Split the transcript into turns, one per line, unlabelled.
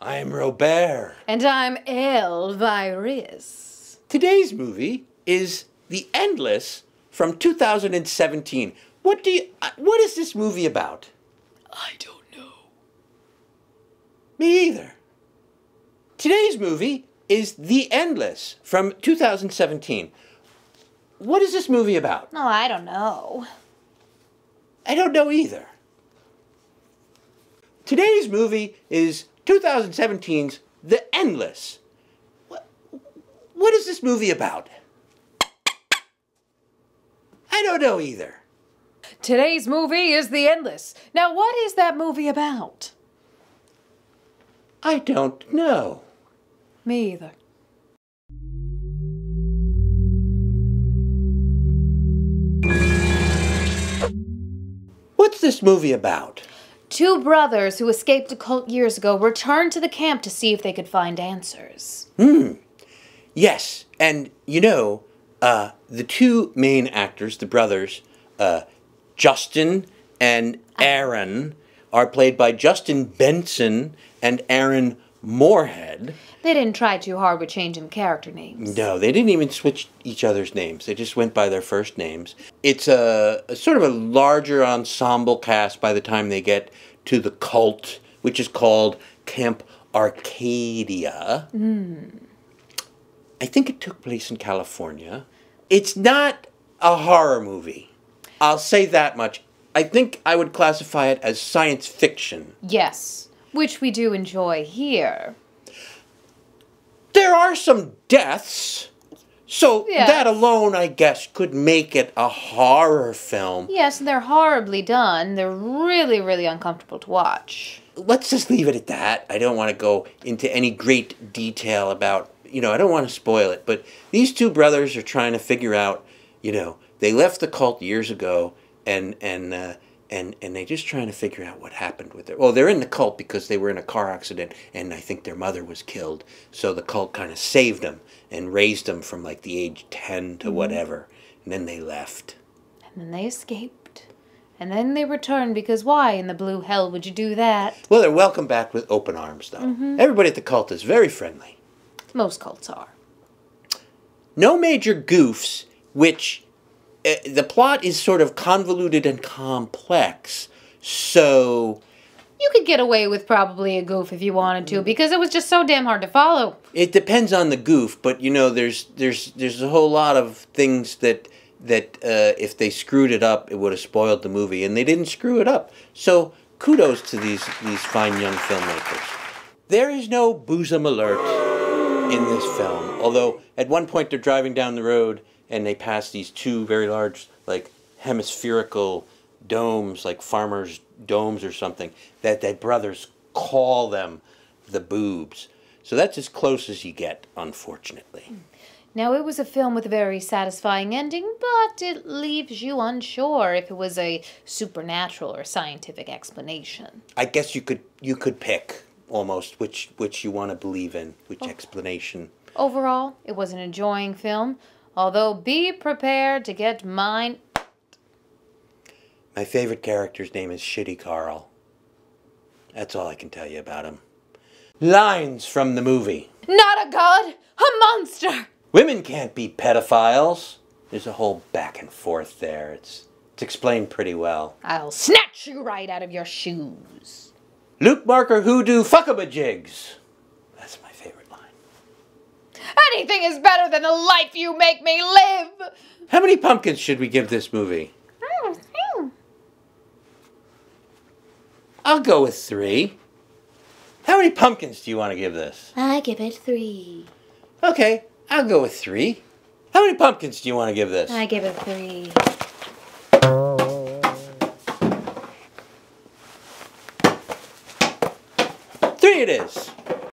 I'm Robert.
And I'm Elvirus.
Today's movie is The Endless from 2017. What is this movie about?
I don't know.
Me either. Today's movie is The Endless from 2017. What is this movie about?
No, I don't know.
I don't know either. Today's movie is 2017's The Endless. What is this movie about? I don't know either.
Today's movie is The Endless. Now, what is that movie about?
I don't know.
Me either.
What's this movie about?
Two brothers who escaped a cult years ago returned to the camp to see if they could find answers.
Yes, and you know, the two main actors, the brothers, Justin and Aaron, are played by Justin Benson and Aaron Moorhead.
They didn't try too hard with changing character names.
No, they didn't even switch each other's names. They just went by their first names. It's a sort of a larger ensemble cast by the time they get to the cult, which is called Camp Arcadia. I think it took place in California. It's not a horror movie. I'll say that much. I think I would classify it as science fiction.
Yes, which we do enjoy here.
There are some deaths, so
Yes.
that alone, I guess, could make it a horror film.
Yes, they're horribly done. They're really, really uncomfortable to watch.
Let's just leave it at that. I don't want to go into any great detail about, I don't want to spoil it, but these two brothers are trying to figure out, they left the cult years ago, and they're just trying to figure out what happened with it. Well, they're in the cult because they were in a car accident, and I think their mother was killed. So the cult kind of saved them and raised them from like the age 10 to whatever. And then they left.
And then they escaped. And then they returned because why in the blue hell would you do that?
Well, they're welcomed back with open arms, though. Everybody at the cult is very friendly.
Most cults are.
No major goofs, which the plot is sort of convoluted and complex. So
You could get away with probably a goof if you wanted to because it was just so damn hard to follow.
it depends on the goof, but there's a whole lot of things that if they screwed it up, it would have spoiled the movie, and they didn't screw it up. So kudos to these fine young filmmakers. There is no bosom alert in this film, although at one point they're driving down the road and they pass these two very large, like, hemispherical domes, like farmers' domes or something, that brothers call them the boobs. So that's as close as you get, unfortunately.
Now, it was a film with a very satisfying ending, but it leaves you unsure if it was a supernatural or scientific explanation.
I guess you could pick almost which you want to believe in, which explanation.
Overall, it was an enjoying film, although be prepared to get mine.
My favorite character's name is Shitty Carl. That's all I can tell you about him. Lines from the movie.
Not a god, a monster!
Women can't be pedophiles. There's a whole back and forth there. It's explained pretty well.
I'll snatch you right out of your shoes.
Luke Marker hoodoo fuckabajigs. That's my favorite line.
Anything is better than the life you make me live!
How many pumpkins should we give this movie? I'll go with 3. How many pumpkins do you want to give this?
I give it 3.
Okay, I'll go with 3. How many pumpkins do you want to give this?
I give it 3.
3 it is.